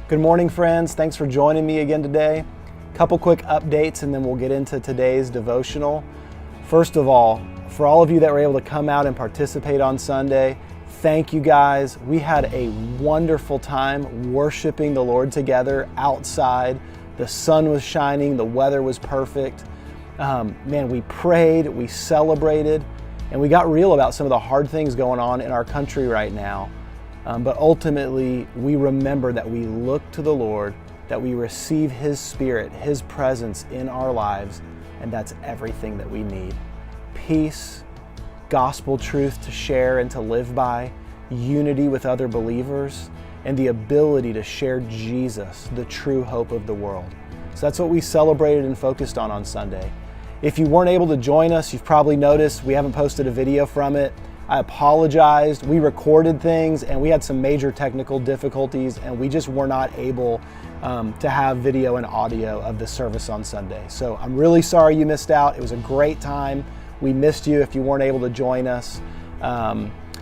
Good morning, friends. Thanks for joining me again today. Couple quick updates and then we'll get into today's devotional. First of all, for all of you that were able to come out and participate on Sunday, thank you guys. We had a wonderful time worshiping the Lord together outside. The sun was shining, the weather was perfect. We prayed, we celebrated, and we got real about some of the hard things going on in our country right now. But ultimately, we remember that we look to the Lord, that we receive His Spirit, His presence in our lives, and that's everything that we need. Peace, gospel truth to share and to live by, unity with other believers, and the ability to share Jesus, the true hope of the world. So that's what we celebrated and focused on Sunday. If you weren't able to join us, you've probably noticed we haven't posted a video from it. I apologized. We recorded things and we had some major technical difficulties and we just were not able to have video and audio of the service on Sunday. So I'm really sorry you missed out. It was a great time. We missed you if you weren't able to join us.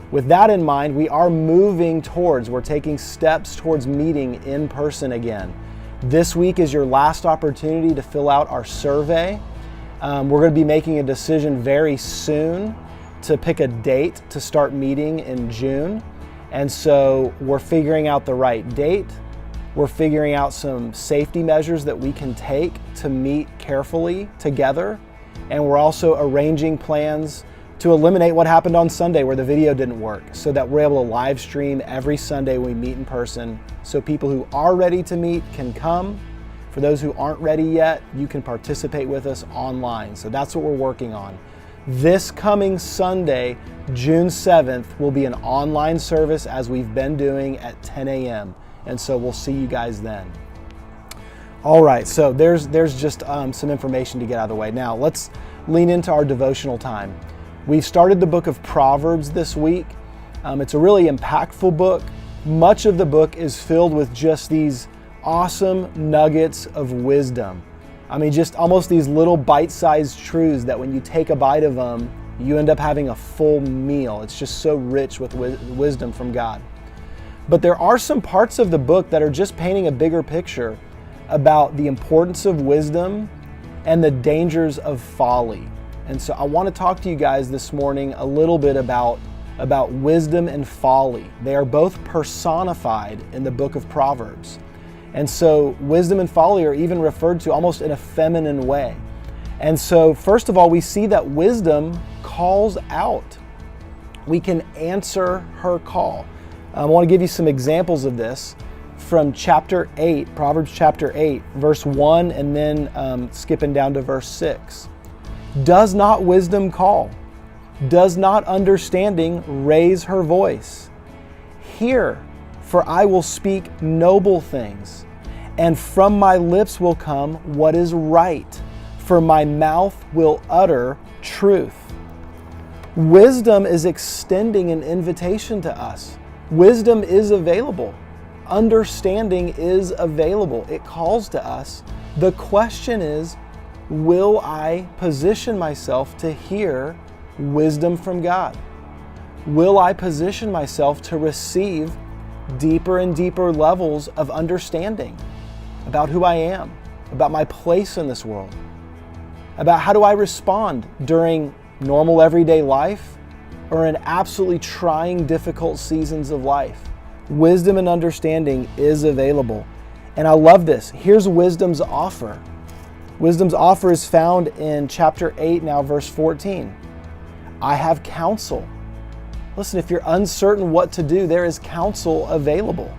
With that in mind, we are we're taking steps towards meeting in person again. This week is your last opportunity to fill out our survey. We're going to be making a decision very soon to pick a date to start meeting in June. And so we're figuring out the right date. We're figuring out some safety measures that we can take to meet carefully together. And we're also arranging plans to eliminate what happened on Sunday where the video didn't work, so that we're able to live stream every Sunday when we meet in person. So people who are ready to meet can come. For those who aren't ready yet, you can participate with us online. So that's what we're working on. This coming Sunday, June 7th, will be an online service as we've been doing at 10 a.m. And so we'll see you guys then. All right, so there's just some information to get out of the way. Now let's lean into our devotional time. We've started the book of Proverbs this week. It's a really impactful book. Much of the book is filled with just these awesome nuggets of wisdom. I mean, just almost these little bite-sized truths that when you take a bite of them, you end up having a full meal. It's just so rich with wisdom from God. But there are some parts of the book that are just painting a bigger picture about the importance of wisdom and the dangers of folly. And so I want to talk to you guys this morning a little bit about wisdom and folly. They are both personified in the book of Proverbs. And so wisdom and folly are even referred to almost in a feminine way. And so first of all, we see that wisdom calls out. We can answer her call. I want to give you some examples of this from chapter 8, Proverbs chapter 8, verse 1, and then skipping down to verse 6. Does not wisdom call? Does not understanding raise her voice? Hear, for I will speak noble things, and from my lips will come what is right, for my mouth will utter truth. Wisdom is extending an invitation to us. Wisdom is available. Understanding is available. It calls to us. The question is, will I position myself to hear wisdom from God? Will I position myself to receive deeper and deeper levels of understanding about who I am, about my place in this world, about how do I respond during normal everyday life or in absolutely trying, difficult seasons of life? Wisdom and understanding is available. And I love this. Here's wisdom's offer. Wisdom's offer is found in chapter 8, now verse 14. I have counsel. Listen, if you're uncertain what to do, there is counsel available.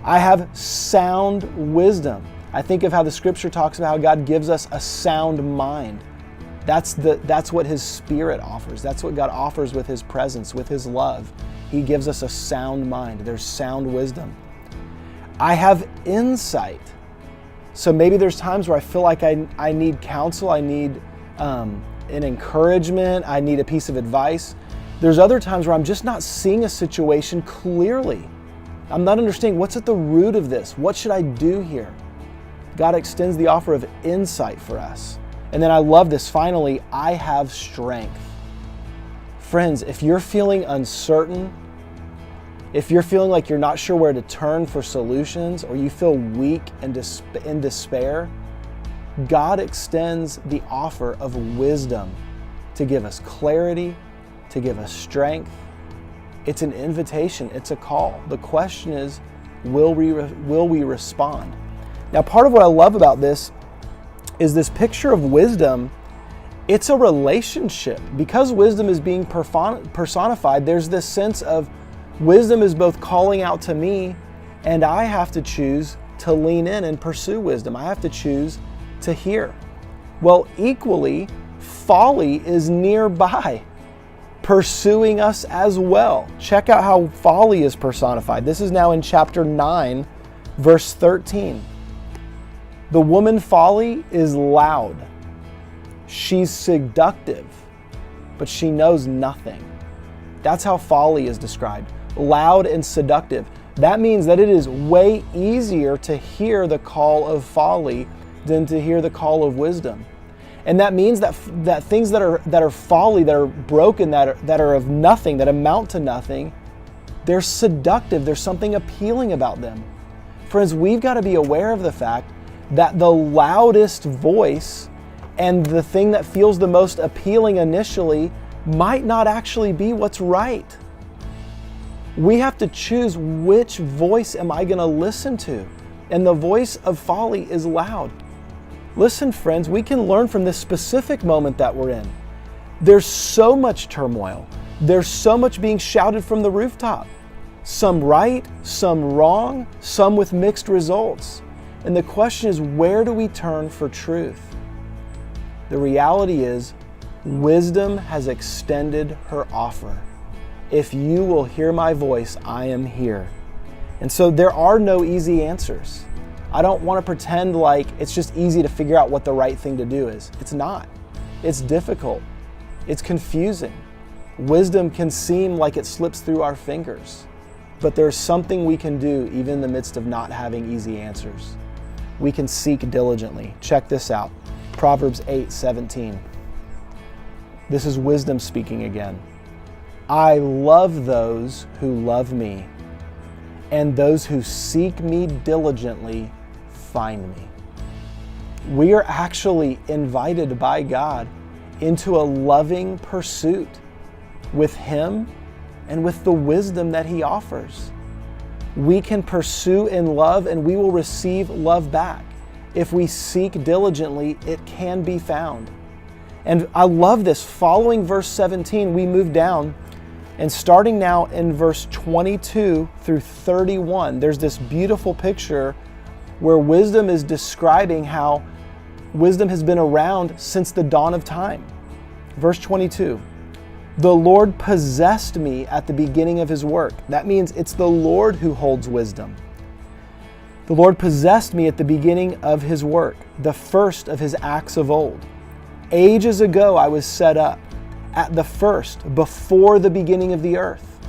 I have sound wisdom. I think of how the scripture talks about how God gives us a sound mind. That's what His Spirit offers. That's what God offers with His presence, with His love. He gives us a sound mind. There's sound wisdom. I have insight. So maybe there's times where I feel like I need counsel, I need an encouragement, I need a piece of advice. There's other times where I'm just not seeing a situation clearly. I'm not understanding what's at the root of this. What should I do here? God extends the offer of insight for us. And then I love this, finally, I have strength. Friends, if you're feeling uncertain, If you're feeling like you're not sure where to turn for solutions, or you feel weak and in despair, God extends the offer of wisdom to give us clarity, to give us strength. It's an invitation, it's a call. The question is, will we respond? Now, part of what I love about this is this picture of wisdom. It's a relationship. Because wisdom is being personified, there's this sense of wisdom is both calling out to me, and I have to choose to lean in and pursue wisdom. I have to choose to hear. Well, equally, folly is nearby, pursuing us as well. Check out how folly is personified. This is now in chapter 9, verse 13. The woman folly is loud. She's seductive, but she knows nothing. That's how folly is described. Loud and seductive. That means that it is way easier to hear the call of folly than to hear the call of wisdom. And that means that things that are folly, that are broken, that are of nothing, that amount to nothing, they're seductive. There's something appealing about them. Friends, we've got to be aware of the fact that the loudest voice and the thing that feels the most appealing initially might not actually be what's right. We have to choose, which voice am I going to listen to? And the voice of folly is loud. Listen, friends, we can learn from this specific moment that we're in. There's so much turmoil. There's so much being shouted from the rooftop. Some right, some wrong, some with mixed results. And the question is, where do we turn for truth? The reality is, wisdom has extended her offer. If you will hear my voice, I am here. And so there are no easy answers. I don't want to pretend like it's just easy to figure out what the right thing to do is. It's not. It's difficult. It's confusing. Wisdom can seem like it slips through our fingers. But there's something we can do even in the midst of not having easy answers. We can seek diligently. Check this out. Proverbs 8:17. This is wisdom speaking again. I love those who love me, and those who seek me diligently find me. We are actually invited by God into a loving pursuit with Him and with the wisdom that He offers. We can pursue in love, and we will receive love back. If we seek diligently, it can be found. And I love this. Following verse 17, we move down, and starting now in verse 22 through 31, there's this beautiful picture where wisdom is describing how wisdom has been around since the dawn of time. Verse 22, the Lord possessed me at the beginning of His work. That means it's the Lord who holds wisdom. The Lord possessed me at the beginning of His work, the first of His acts of old. Ages ago I was set up, at the first, before the beginning of the earth.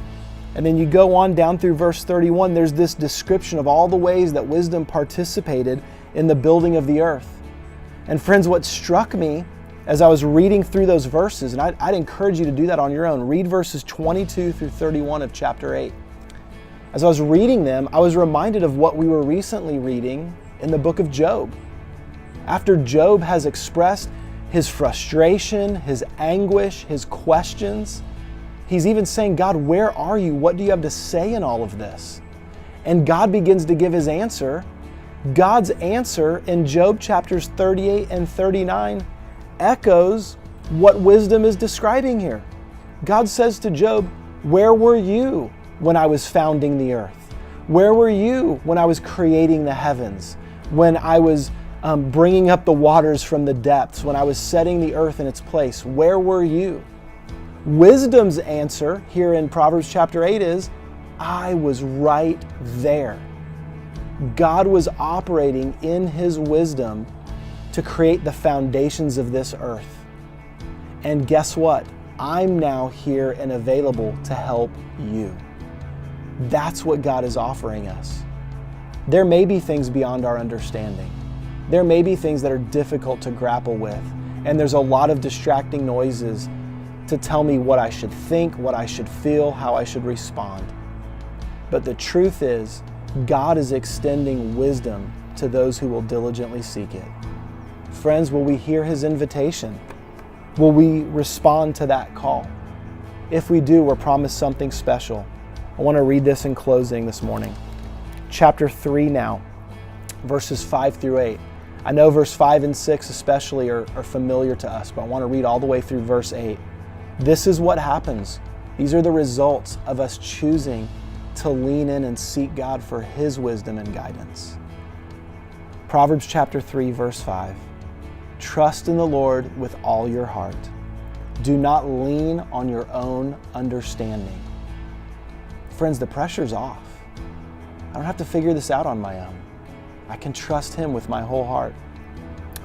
And then you go on down through verse 31, there's this description of all the ways that wisdom participated in the building of the earth. And friends, what struck me as I was reading through those verses, and I'd encourage you to do that on your own, read verses 22 through 31 of chapter 8. As I was reading them, I was reminded of what we were recently reading in the book of Job. After Job has expressed his frustration, his anguish, his questions, he's even saying, God, where are you? What do you have to say in all of this? And God begins to give His answer. God's answer in Job chapters 38 and 39 echoes what wisdom is describing here. God says to Job, where were you when I was founding the earth? Where were you when I was creating the heavens? When I was bringing up the waters from the depths? When I was setting the earth in its place? Where were you? Wisdom's answer here in Proverbs chapter 8 is, I was right there. God was operating in His wisdom to create the foundations of this earth. And guess what? I'm now here and available to help you. That's what God is offering us. There may be things beyond our understanding. There may be things that are difficult to grapple with, and there's a lot of distracting noises to tell me what I should think, what I should feel, how I should respond. But the truth is, God is extending wisdom to those who will diligently seek it. Friends, will we hear His invitation? Will we respond to that call? If we do, we're promised something special. I want to read this in closing this morning. Chapter 3 now, verses 5 through 8. I know verse 5 and 6 especially are familiar to us, but I want to read all the way through verse 8. This is what happens. These are the results of us choosing to lean in and seek God for His wisdom and guidance. Proverbs chapter 3, verse 5. Trust in the Lord with all your heart. Do not lean on your own understanding. Friends, the pressure's off. I don't have to figure this out on my own. I can trust Him with my whole heart.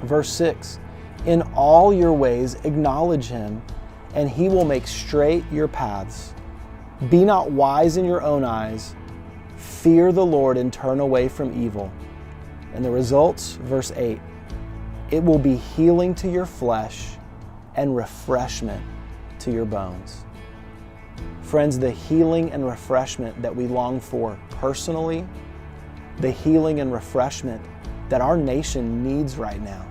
Verse 6. In all your ways acknowledge Him, and He will make straight your paths. Be not wise in your own eyes. Fear the Lord and turn away from evil. And the results, verse 8. It will be healing to your flesh and refreshment to your bones. Friends, the healing and refreshment that we long for personally, the healing and refreshment that our nation needs right now,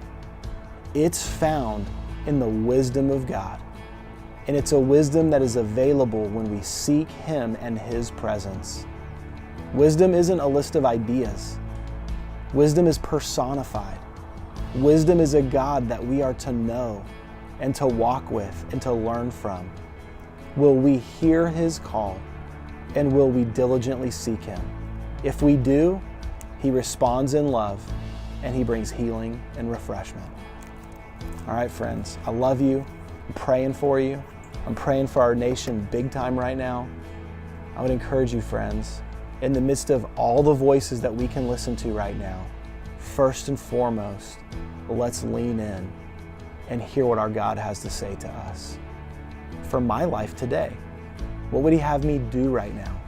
it's found in the wisdom of God. And it's a wisdom that is available when we seek Him and His presence. Wisdom isn't a list of ideas. Wisdom is personified. Wisdom is a God that we are to know and to walk with and to learn from. Will we hear His call, and will we diligently seek Him? If we do, He responds in love, and He brings healing and refreshment. All right, friends, I love you. I'm praying for you. I'm praying for our nation big time right now. I would encourage you, friends, in the midst of all the voices that we can listen to right now, first and foremost, let's lean in and hear what our God has to say to us. For my life today, what would He have me do right now?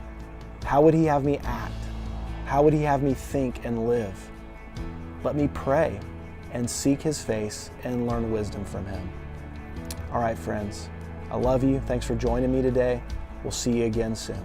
How would He have me act? How would He have me think and live? Let me pray and seek His face and learn wisdom from Him. All right, friends, I love you. Thanks for joining me today. We'll see you again soon.